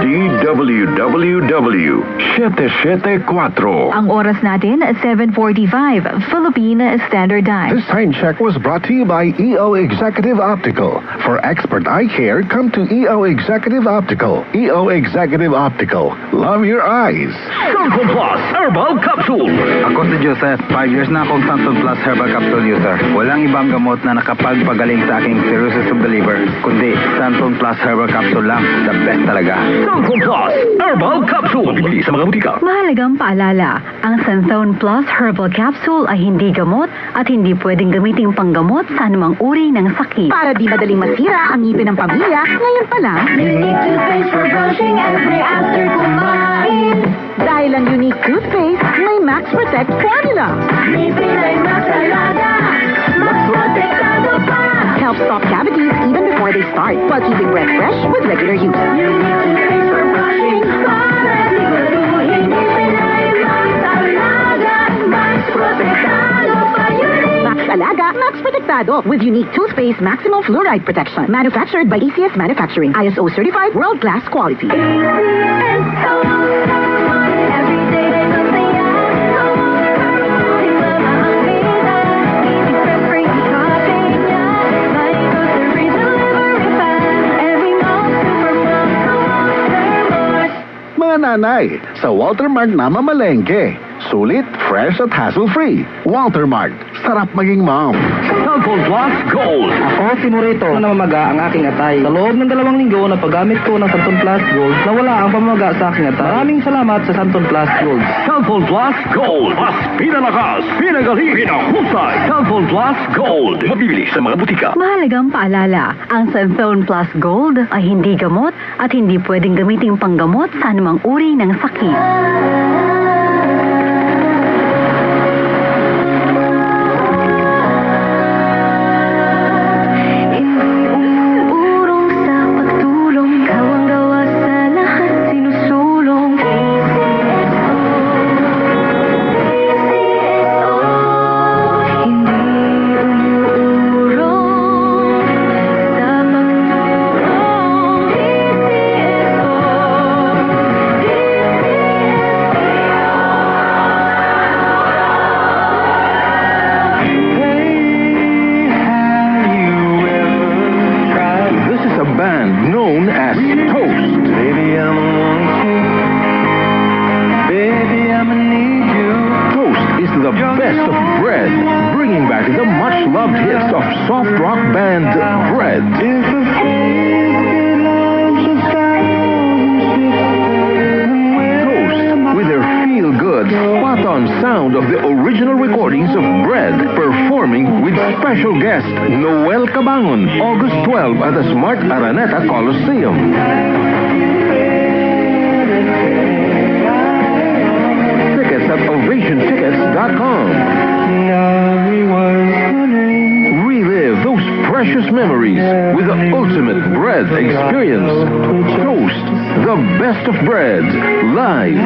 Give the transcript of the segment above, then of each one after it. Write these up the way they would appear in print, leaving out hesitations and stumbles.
DWWW 774. Ang oras natin, 7:45, Philippine Standard Time. This time check was brought to you by EO Executive Optical. For expert eye care, come to EO Executive Optical. EO Executive Optical. Love your eyes. Santon Plus Herbal Capsule. Ako si Joseph. 5 years na akong Santon Plus Herbal Capsule user. Walang ibang gamot na nakapagpagaling sa aking cirrhosis of the liver, kundi Santon Plus Herbal Capsule lang. The best talaga. Santon Plus Herbal Capsule. Bibili sa mga butika. Mahalagang paalala, ang Santhone Plus Herbal Capsule ay hindi gamot at hindi pwedeng gamiting panggamot sa anumang uri ng sakit. Para di madaling masira ang ngipin ng pamilya, ngayon pa lang, Unique toothpaste for brushing every after kumain. dahil ang unique toothpaste may Max Protect formula. Ngipin ay mas alaga, mas protektado pa. Helps stop cavities even before they start, while keeping breath fresh with regular use. Unique toothpaste for brushing, para siguraduhin. Ngipin ay mas alaga, mas protektado pa. Max Alaga, Max Protectado with unique toothpaste maximum fluoride protection. Manufactured by ECS Manufacturing. ISO certified world-class quality. Mga nanay, sa Walter Mart na mamalengke. Sulit, fresh at hassle-free. Walter Mart, sarap maging mom. Santon Plus Gold. Ako si Morito na namamaga ang aking atay. Sa loob ng 2 linggo na paggamit ko ng Santon Plus Gold, nawala ang pamamaga sa aking atay. Maraming salamat sa Santon Plus Gold. Santon Plus Gold. Mas pinalakas, pinagaling, pinahusay. Santon Plus Gold. Mabibili sa mga butika. Mahalagang paalala, ang Santhone Plus Gold ay hindi gamot at hindi pwedeng gamiting panggamot sa anumang uri ng sakit. Known as Toast. Baby, I'm Baby, I'm need you. Toast is the best of bread, bringing back the much-loved hits of soft rock band Bread. Toast, with their feel-good, spot-on sound of the original recordings of Bread, performing with special guest Noel Cabangon, August 12 at the Smart Araneta Coliseum. Tickets at ovationtickets.com. Relive those precious memories with the ultimate Bread experience. Toast, the best of Bread, live.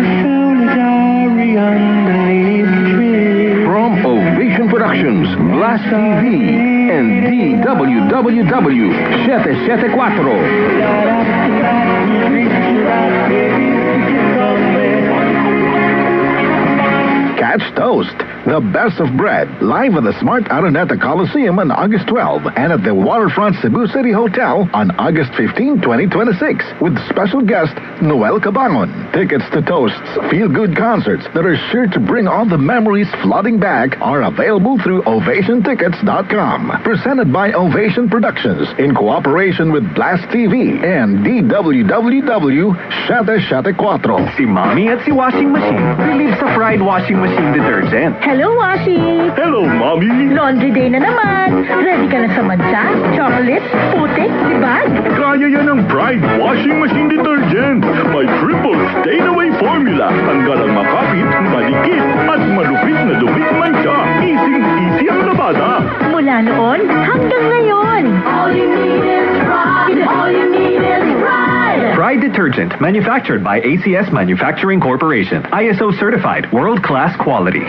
From Ovation Productions, Blast TV, and DWWW 774. Catch Toast, the best of Bread, live at the Smart Araneta Coliseum on August 12 and at the Waterfront Cebu City Hotel on August 15, 2026 with special guest Noel Cabangon. Tickets to Toast's feel-good concerts that are sure to bring all the memories flooding back are available through ovationtickets.com. Presented by Ovation Productions in cooperation with Blast TV and DWWW 774. Si Mommy at si Washing Machine. Relieve sa fried washing machine detergent. Hello, Washi! Hello, Mommy. Laundry day na naman. Ready ka na sa mansa, chocolate, putik, libag? Kaya yan ang Pride Washing Machine Detergent. May triple stain-away formula. Tanggal ang makapit, malikit, at malupit na dumit mancha. Easy ang labada. Mula noon hanggang ngayon. All you need is pride. All you need is pride. Pride Detergent, manufactured by ACS Manufacturing Corporation. ISO certified, world-class quality.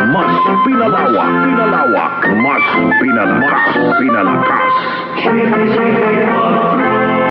Mas pinalawak, mas pinalakas.